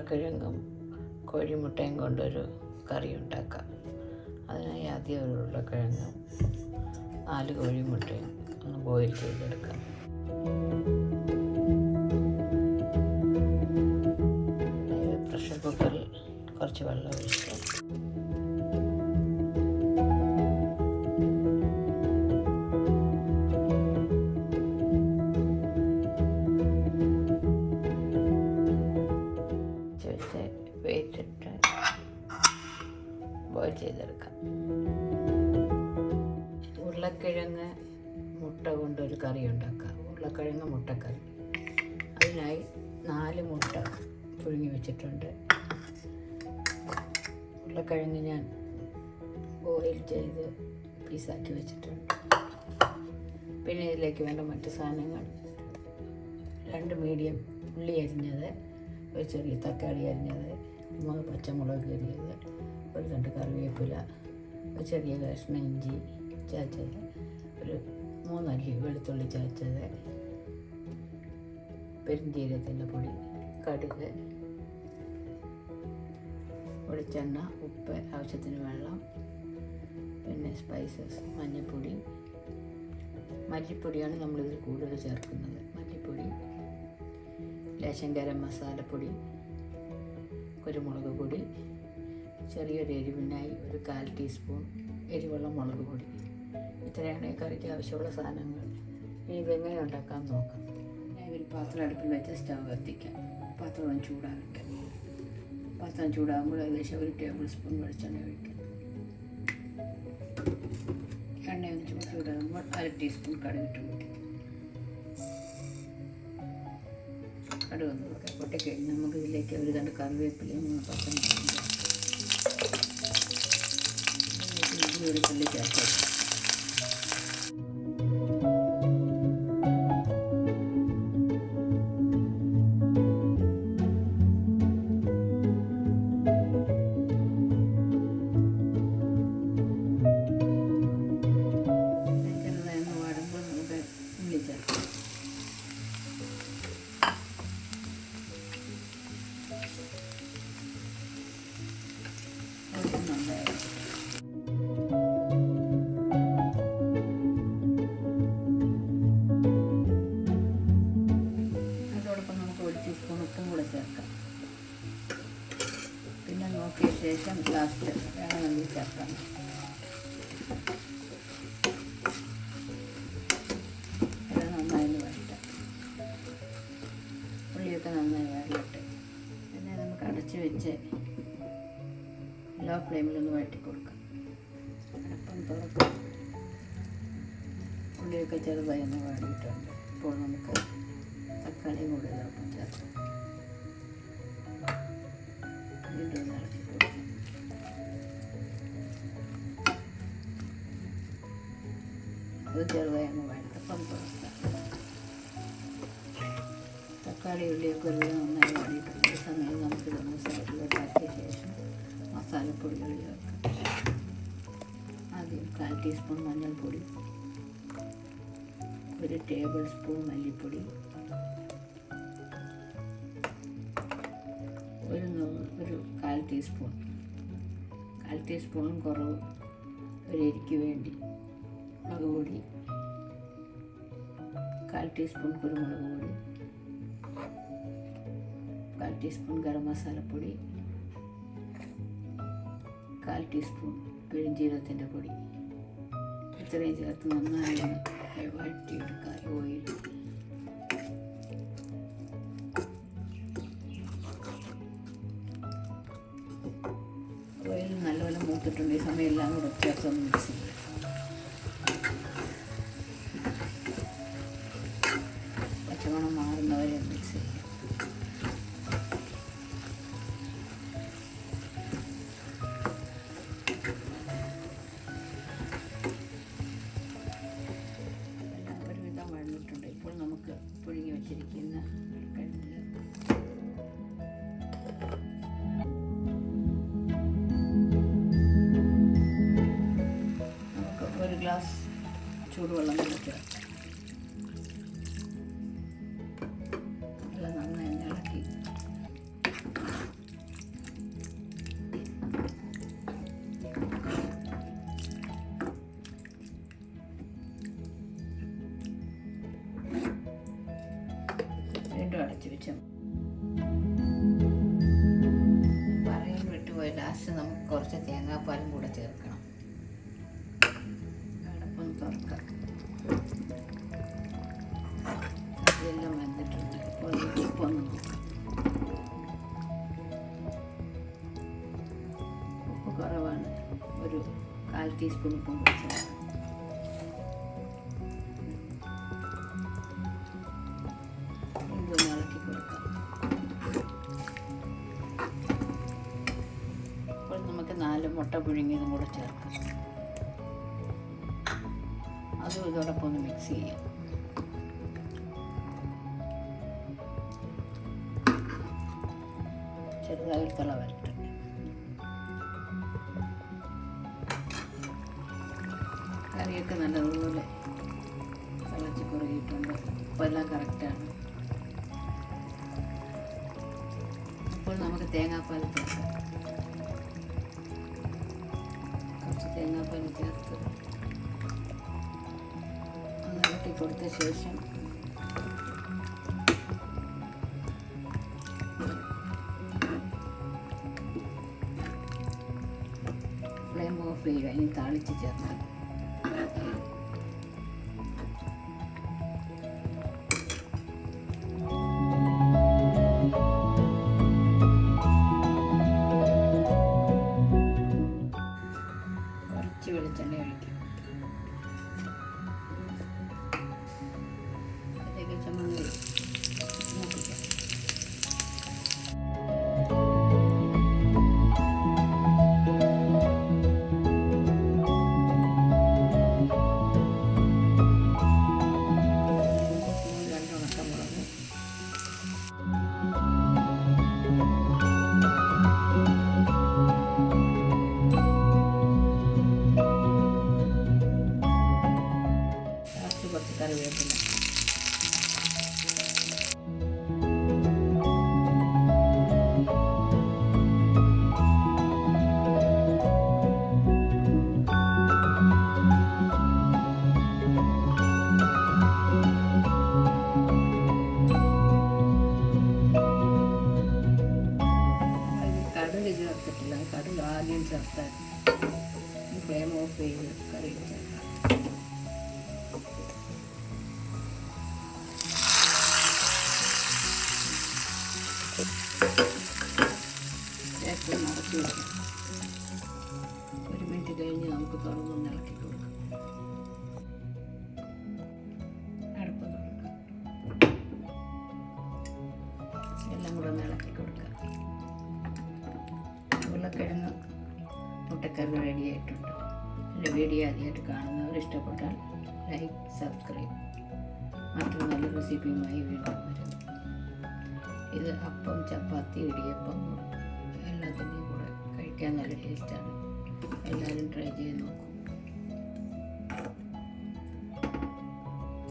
ഉരുളക്കിഴങ്ങും കോഴിമുട്ടയും കൊണ്ടൊരു കറി ഉണ്ടാക്കാം. അതിനായി ആദ്യം ഒരു ഉരുളക്കിഴങ്ങും 4 കോഴിമുട്ടയും ഒന്ന് ബോയിൽ ചെയ്തെടുക്കാം. പ്രഷർ കുക്കറിൽ കുറച്ച് വെള്ളം ഒഴിച്ച് വെച്ചിട്ട് ബോയിൽ ചെയ്തെടുക്കാം. ഉരുളക്കിഴങ്ങ് മുട്ട കൊണ്ടൊരു കറി ഉണ്ടാക്കാം. ഉരുളക്കിഴങ്ങ് മുട്ടക്കറി. അതിനായി 4 മുട്ട പുഴുങ്ങി വെച്ചിട്ടുണ്ട്. ഉരുളക്കിഴങ്ങ് ഞാൻ ബോയിൽ ചെയ്ത് പീസാക്കി വെച്ചിട്ടുണ്ട്. പിന്നെ ഇതിലേക്ക് വേണ്ട മറ്റ് സാധനങ്ങൾ: 2 മീഡിയം ഉള്ളി അരിഞ്ഞത്, ഒരു ചെറിയ തക്കാളി അരിഞ്ഞത്, 3 പച്ചമുളക് കീറിയത്, ഒരു തണ്ട് കറിവേപ്പില, ഒരു ചെറിയ കഷ്ണം ഇഞ്ചി ചതച്ചത്, ഒരു 3 അല്ലി വെളുത്തുള്ളി ചതച്ചത്, പെരുംജീരകത്തിൻ്റെ പൊടി, കടുക്, വെളിച്ചെണ്ണ, ഉപ്പ്, ആവശ്യത്തിന് വെള്ളം, പിന്നെ സ്പൈസസ്, മഞ്ഞൾപ്പൊടി, മല്ലിപ്പൊടിയാണ് നമ്മളിതിൽ കൂടുതൽ ചേർക്കുന്നത്. മല്ലിപ്പൊടി, ലേശം ഗരം മസാലപ്പൊടി, കുരുമുളക് പൊടി, ചെറിയൊരു എരിവിനായി ഒരു 1/4 ടീസ്പൂൺ എരിവുള്ള മുളക് പൊടി. ഇത്രയാണ് ഈ കറിക്ക് ആവശ്യമുള്ള സാധനങ്ങൾ. ഇനി ഇതെങ്ങനെ ഉണ്ടാക്കാൻ നോക്കാം. ഞാൻ ഒരു പാത്രം അടുപ്പിൽ വെച്ച് സ്റ്റവ് കത്തിക്കാം. പാത്രം ചൂടാകട്ടെ. പാത്രം ചൂടാകുമ്പോൾ ഏകദേശം 1 ടേബിൾ സ്പൂൺ വെളിച്ചെണ്ണ ഒഴിക്കാം. എണ്ണയൊന്ന് ചൂടാകുമ്പോൾ 1/2 ടീസ്പൂൺ കടുകിട്ട് പൊട്ടിക്കും. കടുകൊന്ന് പൊട്ടിക്കഴിഞ്ഞ് നമുക്ക് ഇതിലേക്ക് ഒരു തണ്ട് കറിവേപ്പിലയും 3 പച്ചമുളകും ഒരു തള്ളി ചേർത്ത് ചെറുതായി വാടുമ്പോൾ നമുക്ക് ഉള്ളി ചേർക്കാം. അതോടൊപ്പം നമുക്ക് 1 ടീസ്പൂൺ ഉപ്പും കൂടെ ചേർക്കാം. പിന്നെ നോക്കിയ ശേഷം ലാസ്റ്റ് വേണമെങ്കിൽ ചേർക്കാം. അത് നന്നായി വരട്ടെ. ഉള്ളിയൊക്കെ നന്നായി വരട്ടെ. പിന്നെ നമുക്ക് അടച്ച് വെച്ച് ലോ ഫ്ലെയിമിലൊന്ന് വഴറ്റി കൊടുക്കാം. അപ്പം തുറക്കാം. ഉള്ളിയൊക്കെ ചെറുതായി ഒന്ന് വഴറ്റിയിട്ടുണ്ട്. ഇപ്പോൾ നമുക്ക് തക്കാളിയും കൂടെ ഇതൊപ്പം ചേർക്കാം. വീണ്ടും ഒന്ന് ഇളക്കി കൊടുക്കാം. അത് ചെറുതായി ഒന്ന് വഴറ്റപ്പം തുറക്കാം. തക്കാളി ഉള്ളിയൊക്കെ ഒരു നന്നായി വഴറ്റിയിട്ടുണ്ട്. ഈ സമയം നമുക്കിതൊന്ന് സൈഡിലോട്ടാക്കിയ ശേഷം മസാലപ്പൊടികൾ ചേർക്കാം. ആദ്യം 1/4 ടീസ്പൂൺ മഞ്ഞൾപ്പൊടി, 1 ടേബിൾ സ്പൂൺ മല്ലിപ്പൊടി, ഒരു 1/4 ടീസ്പൂൺ, 1/4 ടീസ്പൂണും കുറവ് ഒരു എരിക്ക് വേണ്ടി മുളക് പൊടി, 1/4 ടീസ്പൂൺ കുരുമുളക് പൊടി, 1/4 ടീസ്പൂൺ ഗരം മസാലപ്പൊടി, 1/4 ടീസ്പൂൺ പെരുംജീരകത്തിൻ്റെ പൊടി. ഇത്രയും ചേർത്ത് നന്നായി വഴറ്റിയെടുക്കുക. ഓയിൽ നല്ലപോലെ മൂത്തിട്ടുണ്ട്. ഈ സമയം എല്ലാം കൂടെ ചേർത്തൊന്ന് മിക്സ് ചെയ്യും. പച്ചമണം മാറുന്നവരെ മിക്സ് ചെയ്യും. ഇപ്പോൾ നമുക്ക് പുഴുങ്ങി വച്ചിരിക്കുന്ന നമുക്ക് 1 ഗ്ലാസ് ചൂടുവെള്ളം കൊടുക്കുക. എല്ലാം നന്നായി ഇളക്കി കുറച്ച് തേങ്ങാപ്പാലും കൂടെ ചേർക്കണം. അടപ്പൊന്ന് തുറക്കാം. ഇതെല്ലാം വെന്തിട്ടുണ്ട്. ഇപ്പോൾ ഉപ്പൊന്ന് നോക്കാം. ഉപ്പ് കുറവാണ്. ഒരു 1/4 ടീസ്പൂൺ ഉപ്പും കൂടി ചേർക്കാം. ഇതൊന്ന് ഇളക്കി കൊടുക്കാം. അപ്പോൾ നമുക്ക് 4 മുട്ട പുഴുങ്ങിയതും കൂടെ ചേർക്കാം. അതും ഇതോടൊപ്പം ഒന്ന് മിക്സ് ചെയ്യാം. ചെറുതായി തിള വരട്ടെ. കറിയൊക്കെ നല്ലതുപോലെ തിളച്ച് കുറുകിയിട്ടുണ്ട്. അപ്പോൾ എല്ലാം കറക്റ്റാണ്. ഇപ്പോൾ നമുക്ക് തേങ്ങാപ്പാൽ ചേർക്കാം. കുറച്ച് തേങ്ങാപ്പാൽ ചേർത്ത് ഒന്ന് ഇളക്കി കൊടുത്ത ശേഷം ഫ്ലെയിം ഓഫ് ചെയ്യുക. ഇനി താളിച്ച് ചേർക്കാം. കുറച്ച് വെളിച്ചെണ്ണ ഒഴിക്കും. അതിലേക്ക് ചമ്മന്തി മൂപ്പിക്കാം. കുറച്ച് കറിവേപ്പില. കടുക് ചേർത്തിട്ടില്ല. കടുക് ആദ്യം ചേർത്താൽ ഫ്ലെയിം ഓഫ് ചെയ്ത് കറി ചേർക്കാം. ശേഷം നടത്തി വയ്ക്കാം. 1 മിനിറ്റ് കഴിഞ്ഞ് നമുക്ക് തുറന്നൊന്ന് ഇളക്കി കൊടുക്കാം. അടുപ്പ് തുറക്കാം. എല്ലാം കൂടെ ഒന്ന് ഇളക്കി കൊടുക്കാം. ഉരുളക്കിഴങ്ങ് മുട്ടക്കറി റെഡി ആയിട്ടുണ്ട്. എൻ്റെ വീഡിയോ ആദ്യമായിട്ട് കാണുന്നവർ ഇഷ്ടപ്പെട്ടാൽ ലൈക്ക്, സബ്സ്ക്രൈബ്. മറ്റൊരു നല്ല റെസിപ്പിയുമായി വീണ്ടും വരും. ഇത് അപ്പം, ചപ്പാത്തി, ഇടിയപ്പം എല്ലാത്തിൻ്റെയും കൂടെ കഴിക്കാൻ നല്ല ടേസ്റ്റാണ്. എല്ലാവരും ട്രൈ ചെയ്ത് നോക്കും.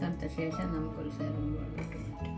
തണുത്ത ശേഷം നമുക്കൊരു സെർവിങ് ബൗളിലിട്ട് മാറ്റാം.